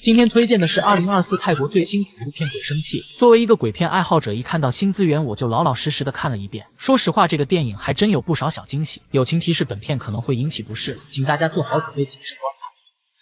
今天推荐的是2024泰国最新恐怖片《鬼生气》。作为一个鬼片爱好者，一看到新资源我就老老实实的看了一遍。说实话，这个电影还真有不少小惊喜。友情提示：本片可能会引起不适，请大家做好准备，谨慎观看。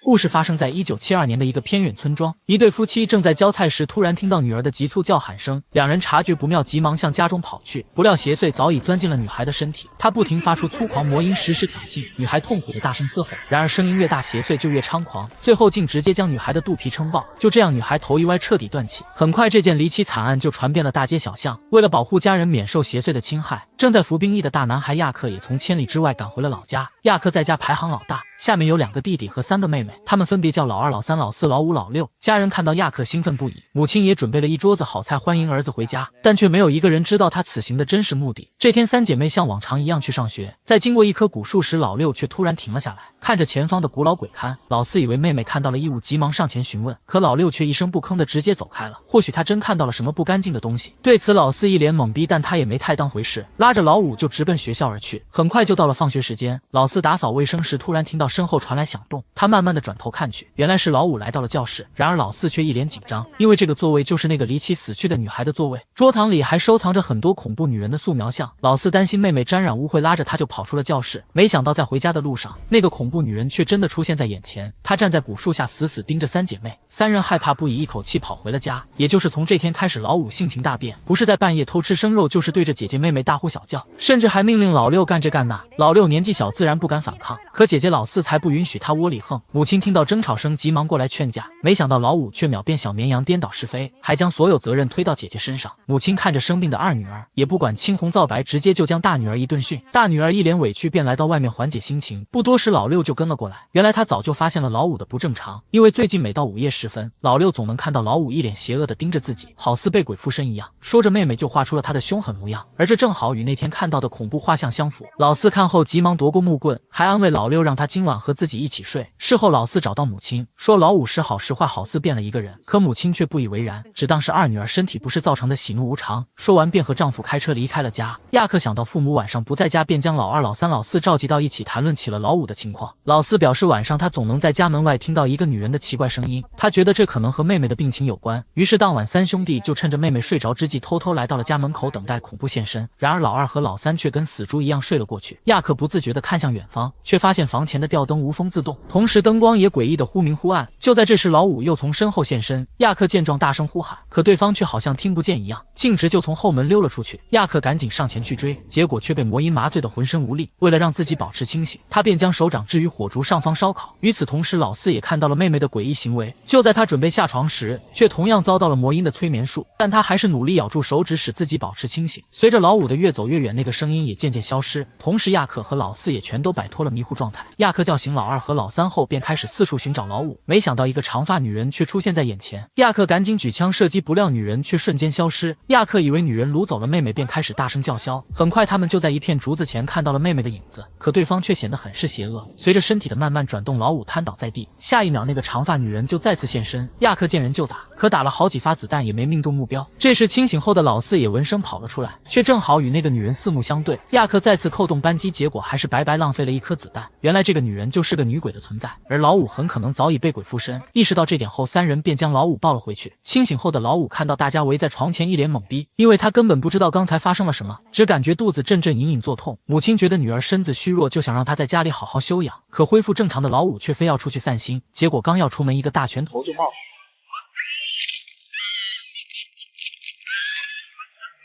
故事发生在1972年的一个偏远村庄，一对夫妻正在浇菜时，突然听到女儿的急促叫喊声，两人察觉不妙，急忙向家中跑去，不料邪祟早已钻进了女孩的身体，她不停发出粗狂魔音，时时挑衅，女孩痛苦的大声嘶吼，然而声音越大，邪祟就越猖狂，最后竟直接将女孩的肚皮撑爆，就这样女孩头一歪，彻底断气。很快这件离奇惨案就传遍了大街小巷，为了保护家人免受邪祟的侵害，正在服兵役的大男孩亚克也从千里之外赶回了老家。亚克在家排行老大，下面有2个弟弟和3个妹妹，他们分别叫老2、老3、老4、老5、老6。家人看到亚克兴奋不已，母亲也准备了一桌子好菜欢迎儿子回家，但却没有一个人知道他此行的真实目的。这天3姐妹像往常一样去上学，在经过一棵古树时，老6却突然停了下来，看着前方的古老鬼龛。老4以为妹妹看到了异物，急忙上前询问，可老6却一声不吭的直接走开了。或许他真看到了什么不干净的东西。对此老4一脸懵逼，但他也没太当回事，拉着老5就直奔学校而去。很快就到了放学时间，老4打扫卫生时突然听到身后传来响动，他慢慢的转头看去，原来是老5来到了教室。然而老4却一脸紧张，因为这个座位就是那个离奇死去的女孩的座位，桌堂里还收藏着很多恐怖女人的素描像。老4担心妹妹沾染污秽，拉着她就跑出了教室。没想到在回家的路上，那个恐怖女人却真的出现在眼前，她站在古树下死死盯着3姐妹。3人害怕不已，一口气跑回了家。也就是从这天开始，老5性情大变，不是在半夜偷吃生肉，就是对着姐姐妹妹大呼小叫，甚至还命令老6干这干那。老6年纪小，自然不敢反抗，可姐姐老4才不允许他窝里横。母亲听到争吵声，急忙过来劝架，没想到老5却秒变小绵羊，颠倒是非，还将所有责任推到姐姐身上。母亲看着生病的2女儿，也不管青红皂白，直接就将大女儿一顿训。大女儿一脸委屈，便来到外面缓解心情。不多时，老6就跟了过来。原来他早就发现了老5的不正常，因为最近每到午夜时分，老6总能看到老5一脸邪恶的盯着自己，好似被鬼附身一样。说着，妹妹就画出了他的凶狠模样，而这正好与那天看到的恐怖画像相符。老4看后急忙夺过木棍，还安慰老6让他今晚和自己一起睡。事后老4找到母亲，说老5时好时坏，好似变了一个人，可母亲却不以为然，只当是2女儿身体不适造成的喜怒无常。说完便和丈夫开车离开了家。亚克想到父母晚上不在家，便将老2、老3、老4召集到一起，谈论起了老5的情况。老4表示晚上他总能在家门外听到一个女人的奇怪声音，他觉得这可能和妹妹的病情有关。于是当晚3兄弟就趁着妹妹睡着之际，偷偷来到了家门口，等待恐怖现身。然而老2和老3却跟死猪一样睡了过去。亚克不自觉地看向远方，却发现房前的吊灯无风自动，同时灯光也诡异的忽明忽暗。就在这时，老5又从身后现身，亚克见状大声呼喊，可对方却好像听不见一样，径直就从后门溜了出去。亚克赶紧上前去追，结果却被魔音麻醉的浑身无力。为了让自己保持清醒，他便将手掌置于火烛上方烧烤。与此同时，老4也看到了妹妹的诡异行为，就在他准备下床时，却同样遭到了魔音的催眠术，但他还是努力咬住手指，使自己保持清醒。随着老5的越走越远，那个声音也渐渐消失，同时亚克和老4也全都摆脱了迷糊状态。亚克叫醒老2和老3后，便开始四处寻找老5，没想到一个长发女人却出现在眼前。亚克赶紧举枪射击，不料女人却瞬间消失。亚克以为女人掳走了妹妹，便开始大声叫嚣。很快他们就在一片竹子前看到了妹妹的影子，可对方却显得很是邪恶。随着身体的慢慢转动，老5瘫倒在地，下一秒那个长发女人就再次现身。亚克见人就打，可打了好几发子弹也没命中目标。这时清醒后的老4也闻声跑了出来，却正好与那个女人四目相对。亚克再次扣动扳机，结果还是白白浪费了一颗子弹。原来这个女人就是个女鬼的存在，而老5很可能早已被鬼附身。意识到这点后，3人便将老5抱了回去。清醒后的老5看到大家围在床前，一脸懵逼，因为他根本不知道刚才发生了什么，只感觉肚子阵阵隐隐作痛。母亲觉得女儿身子虚弱，就想让她在家里好好休养，可恢复正常的老5却非要出去散心，结果刚要出门，一个大拳头就冒了。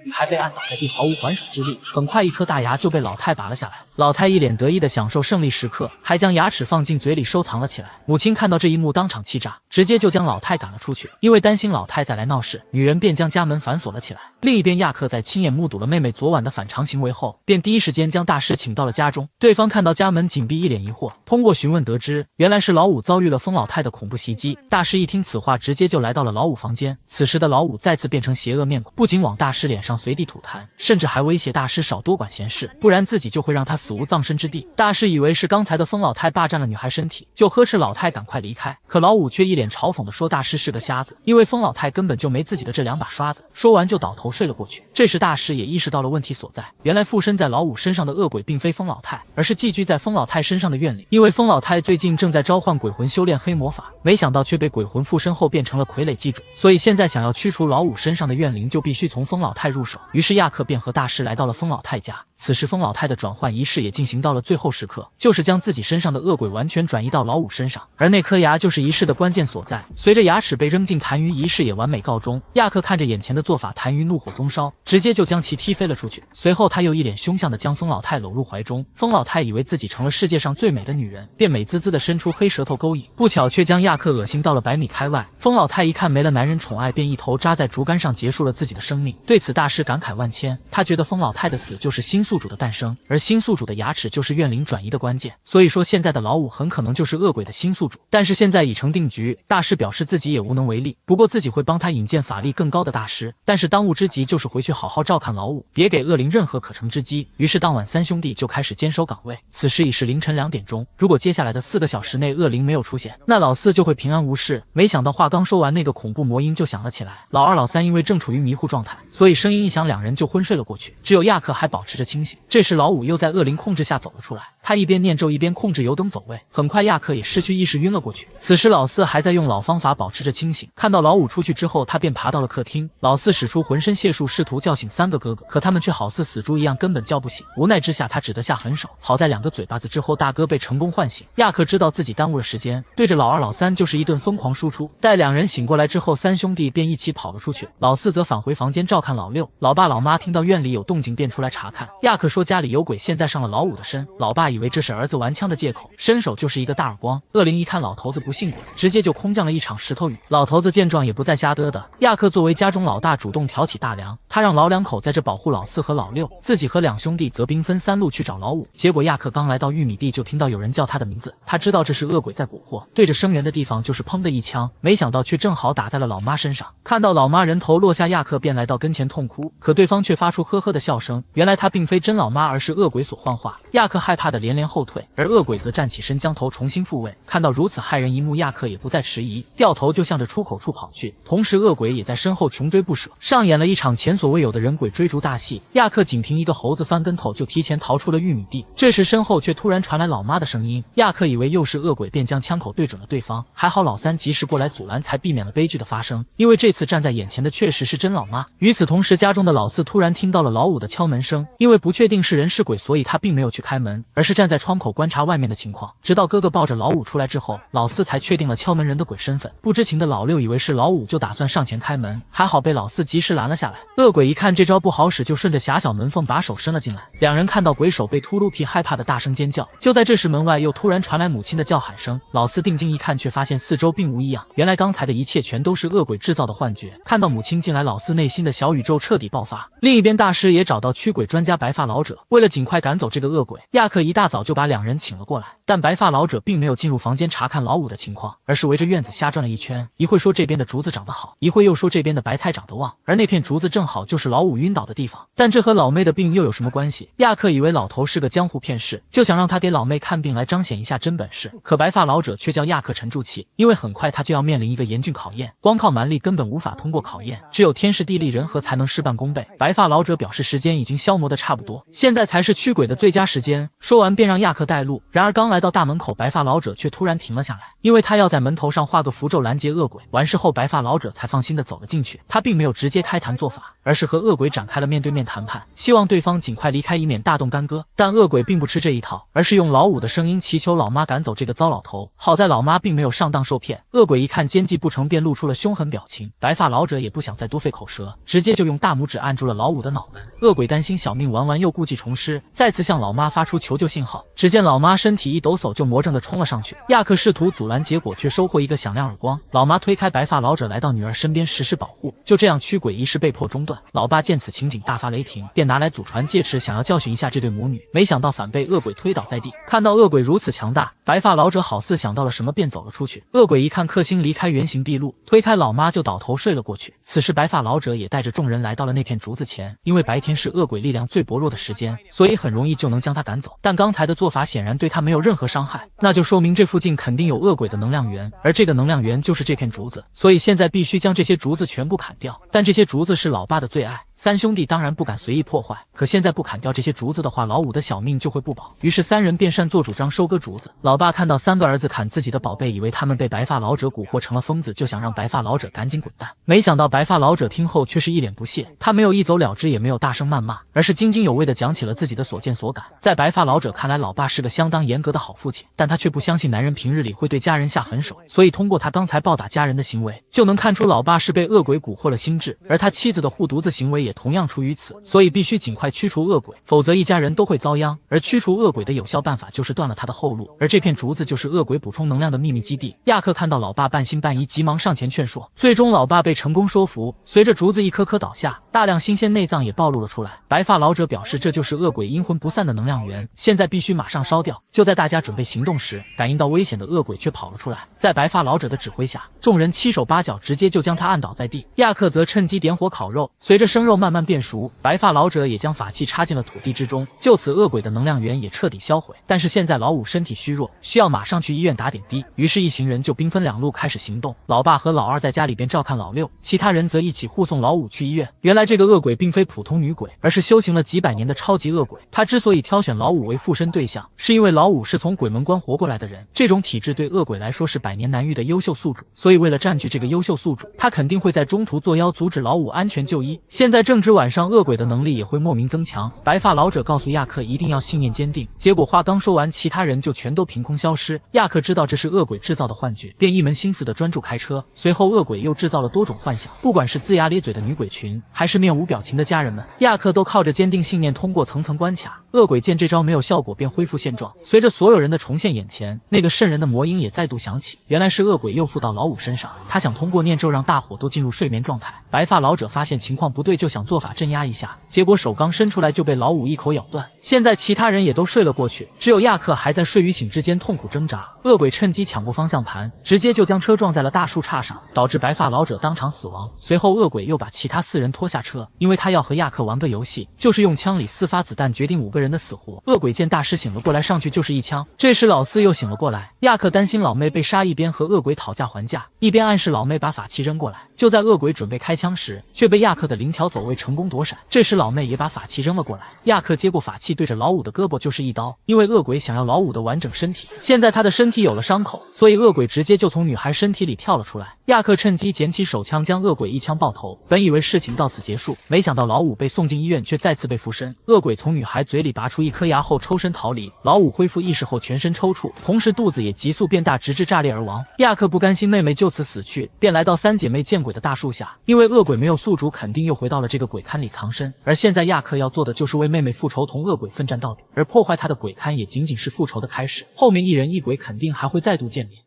女孩被按倒在地，毫无还手之力。很快，一颗大牙就被老太拔了下来。老太一脸得意的享受胜利时刻，还将牙齿放进嘴里收藏了起来。母亲看到这一幕，当场气炸，直接就将老太赶了出去。因为担心老太再来闹事，女人便将家门反锁了起来。另一边，亚克在亲眼目睹了妹妹昨晚的反常行为后，便第一时间将大师请到了家中。对方看到家门紧闭，一脸疑惑，通过询问得知，原来是老5遭遇了疯老太的恐怖袭击。大师一听此话，直接就来到了老5房间。此时的老5再次变成邪恶面孔，不仅往大师脸上随地吐痰，甚至还威胁大师少多管闲事，不然自己就会让他死无葬身之地。大师以为是刚才的疯老太霸占了女孩身体，就呵斥老太赶快离开。可老5却一脸嘲讽地说大师是个瞎子，因为疯老太根本就没自己的这2把刷子。说完就倒头头睡了过去。这时大师也意识到了问题所在，原来附身在老五身上的恶鬼并非疯老太，而是寄居在疯老太身上的怨灵。因为疯老太最近正在召唤鬼魂修炼黑魔法，没想到却被鬼魂附身后变成了傀儡祭主，所以现在想要驱除老五身上的怨灵，就必须从疯老太入手。于是亚克便和大师来到了疯老太家。此时疯老太的转换仪式也进行到了最后时刻，就是将自己身上的恶鬼完全转移到老五身上，而那颗牙就是仪式的关键所在。随着牙齿被扔进痰盂，仪式也完美告终。亚克看着眼前的做法，痰盂怒火中烧，直接就将其踢飞了出去。随后他又一脸凶相的将疯老太搂入怀中。疯老太以为自己成了世界上最美的女人，便美滋滋的伸出黑舌头勾引，不巧却将亚克恶心到了100米开外。疯老太一看没了男人宠爱，便一头扎在竹竿上结束了自己的生命。对此大师感慨万千，他觉得疯老太的死就是新宿主的诞生，而新宿主的牙齿就是怨灵转移的关键，所以说现在的老五很可能就是恶鬼的新宿主。但是现在已成定局，大师表示自己也无能为力，不过自己会帮他引荐法力更高的大师，但是当务之急就是回去好好照看老五，别给恶灵任何可乘之机。于是当晚三兄弟就开始坚守岗位。此时已是凌晨2点钟，如果接下来的4个小时内恶灵没有出现，那老四就会平安无事。没想到话刚说完，那个恐怖魔音就响了起来。老二老三因为正处于迷糊状态，所以声音一响，两人就昏睡了过去，只有亚克还保持着清醒。这时老五又在恶灵控制下走了出来，他一边念咒一边控制油灯走位，很快亚克也失去意识晕了过去。此时老四还在用老方法保持着清醒，看到老五出去之后，他便爬到了客厅。老四使出浑身解数试图叫醒3个哥哥，可他们却好似死猪一样根本叫不醒。无奈之下他只得下狠手，好在2个嘴巴子之后大哥被成功唤醒。亚克知道自己耽误了时间，对着老二老三就是一顿疯狂输出。待2人醒过来之后，三兄弟便一起跑了出去，老四则返回房间照看老六。老爸老妈听到院里有动静便出来查看。亚克说家里有鬼，现在上了老五的身。老爸以为这是儿子玩枪的借口，伸手就是一个大耳光。恶灵一看老头子不信鬼，直接就空降了一场石头雨。老头子见状也不再瞎嘚的，亚克作为家中老大主动挑起大梁，他让老两口在这保护老四和老六，自己和2兄弟则兵分3路去找老五。结果亚克刚来到玉米地，就听到有人叫他的名字，他知道这是恶鬼在蛊惑，对着声源的地方就是砰的一枪，没想到却正好打在了老妈身上。看到老妈人头落下，亚克便来到跟前痛哭，可对方却发出呵呵的笑声，原来他并非真老妈，而是恶鬼所幻化。亚克害怕的连连后退，而恶鬼则站起身将头重新复位。看到如此骇人一幕，亚克也不再迟疑，掉头就向着出口处跑去，同时恶鬼也在身后穷追不舍，上演了一场前所未有的人鬼追逐大戏。亚克仅凭一个猴子翻跟头就提前逃出了玉米地，这时身后却突然传来老妈的声音，亚克以为又是恶鬼，便将枪口对准了对方。还好老三及时过来阻拦，才避免了悲剧的发生，因为这次站在眼前的确实是真老妈。与此同时，家中的老四突然听到了老五的敲门声，因为不确定是人是鬼，所以他并没有去开门，而是站在窗口观察外面的情况。直到哥哥抱着老五出来之后，老四才确定了敲门人的鬼身份。不知情的老六以为是老五，就打算上前开门，还好被老四及时拦了下来。恶鬼一看这招不好使，就顺着狭小门缝把手伸了进来。2人看到鬼手被秃噜皮，害怕的大声尖叫。就在这时，门外又突然传来母亲的叫喊声。老四定睛一看，却发现四周并无异样，原来刚才的一切全都是恶鬼制造的幻觉。看到母亲进来，老四内心的小宇宙彻底爆发。另一边，大师也找到驱鬼专家白发老者，为了尽快赶走这个恶鬼，亚克一大早就把2人请了过来。但白发老者并没有进入房间查看老五的情况，而是围着院子瞎转了一圈，一会说这边的竹子长得好，一会又说这边的白菜长得旺，而那片竹子正好就是老五晕倒的地方。但这和老妹的病又有什么关系？亚克以为老头是个江湖骗士，就想让他给老妹看病来彰显一下真本事。可白发老者却叫亚克沉住气，因为很快他就要面临一个严峻考验，光靠蛮力根本无法通过考验，只有天时地利人和才能事半功倍。白发老者表示时间已经消磨得差不多，现在才是驱鬼的最佳时间。说完便让亚克带路。然而刚来到大门口，白发老者却突然停了下来，因为他要在门头上画个符咒拦截恶鬼。完事后，白发老者才放心地走了进去。他并没有直接开坛做法，而是和恶鬼展开了面对面谈判，希望对方尽快离开，以免大动干戈。但恶鬼并不吃这一套，而是用老五的声音祈求老妈赶走这个糟老头。好在老妈并没有上当受骗。恶鬼一看奸计不成，便露出了凶狠表情。白发老者也不想再多费口舌，直接就用大拇指按住了老五的脑门。恶鬼担心小命玩完又故技重施，再次向老妈发出求救信号。只见老妈身体一抖擞，就魔怔地冲了上去。亚克试图阻拦，结果却收获一个响亮耳光。老妈推开白发老者，来到女儿身边实施保护。就这样，驱鬼仪式被迫中断。老爸见此情景大发雷霆，便拿来祖传戒尺想要教训一下这对母女，没想到反被恶鬼推倒在地。看到恶鬼如此强大，白发老者好似想到了什么，便走了出去。恶鬼一看克星离开原形毕露，推开老妈就倒头睡了过去。此时白发老者也带着众人来到了那片竹子前，因为白天是恶鬼力量最薄弱的时间，所以很容易就能将他赶走。但刚才的做法显然对他没有任何伤害，那就说明这附近肯定有恶鬼的能量源，而这个能量源就是这片竹子，所以现在必须将这些竹子全部砍掉。但这些竹子是老爸的最爱，三兄弟当然不敢随意破坏，可现在不砍掉这些竹子的话，老五的小命就会不保。于是三人便擅作主张收割竹子。老爸看到三个儿子砍自己的宝贝，以为他们被白发老者蛊惑成了疯子，就想让白发老者赶紧滚蛋。没想到白发老者听后却是一脸不屑，他没有一走了之，也没有大声谩骂，而是津津有味地讲起了自己的所见所感。在白发老者看来，老爸是个相当严格的好父亲，但他却不相信男人平日里会对家人下狠手，所以通过他刚才暴打家人的行为，就能看出老爸是被恶鬼蛊惑了心智，而他妻子的护犊子行为也同样出于此，所以必须尽快驱除恶鬼，否则一家人都会遭殃。而驱除恶鬼的有效办法就是断了他的后路，而这片竹子就是恶鬼补充能量的秘密基地。亚克看到老爸半信半疑，急忙上前劝说，最终老爸被成功说服，随着竹子一颗颗倒下，大量新鲜内脏也暴露了出来。白发老者表示这就是恶鬼阴魂不散的能量源，现在必须马上烧掉。就在大家准备行动时，感应到危险的恶鬼却跑了出来，在白发老者的指挥下，众人七手八脚直接就将他按倒在地。亚克则趁机点火烤肉，随着生肉慢慢变熟，白发老者也将法器插进了土地之中，就此恶鬼的能量源也彻底销毁。但是现在老五身体虚弱，需要马上去医院打点滴，于是一行人就兵分两路开始行动。老爸和老二在家里边照看老六，其他人则一起护送老五去医院。原来这个恶鬼并非普通女鬼，而是修行了几百年的超级恶鬼。他之所以挑选老五为附身对象，是因为老五是从鬼门关活过来的人，这种体质对恶鬼来说是百年难遇的优秀宿主，所以为了占据这个优秀宿主，他肯定会在中途作妖，阻止老五安全就医。现在正值晚上，恶鬼的能力也会莫名增强。白发老者告诉亚克一定要信念坚定，结果话刚说完，其他人就全都凭空消失。亚克知道这是恶鬼制造的幻觉，便一门心思地专注开车。随后恶鬼又制造了多种幻想，不管是龇牙咧嘴的女鬼群，还是面无表情的家人们，亚克都靠着坚定信念通过层层关卡。恶鬼见这招没有效果，便恢复现状。随着所有人的重现眼前，那个瘆人的魔音也再度响起，原来是恶鬼又附到老五身上，他想通过念咒让大伙都进入睡眠状态。白发老者发现情况不对，就想做法镇压一下，结果手刚伸出来就被老五一口咬断。现在其他人也都睡了过去，只有亚克还在睡与醒之间痛苦挣扎。恶鬼趁机抢过方向盘，直接就将车撞在了大树杈上，导致白发老者当场死亡。随后恶鬼又把其他4人拖下车，因为他要和亚克玩个游戏，就是用枪里4发子弹决定5个人的死活。恶鬼见大师醒了过来，上去就是一枪。这时老四又醒了过来，亚克担心老妹被杀，一边和恶鬼讨价还价，一边暗示老妹把法器扔过来。就在恶鬼准备开枪时，却被亚克的灵巧走位成功躲闪。这时老妹也把法器扔了过来，亚克接过法器，对着老五的胳膊就是一刀。因为恶鬼想要老五的完整身体，现在他的身体有了伤口，所以恶鬼直接就从女孩身体里跳了出来。亚克趁机捡起手枪，将恶鬼一枪爆头。本以为事情到此结束，没想到老五被送进医院，却再次被附身。恶鬼从女孩嘴里拔出一颗牙后抽身逃离。老五恢复意识后全身抽搐，同时肚子也急速变大，直至炸裂而亡。亚克不甘心妹妹就此死去，便来到3姐妹见鬼的大树下，因为恶鬼没有宿主，肯定又回到了这个鬼龛里藏身。而现在亚克要做的就是为妹妹复仇，同恶鬼奋战到底，而破坏他的鬼龛也仅仅是复仇的开始，后面一人一鬼肯定还会再度见面。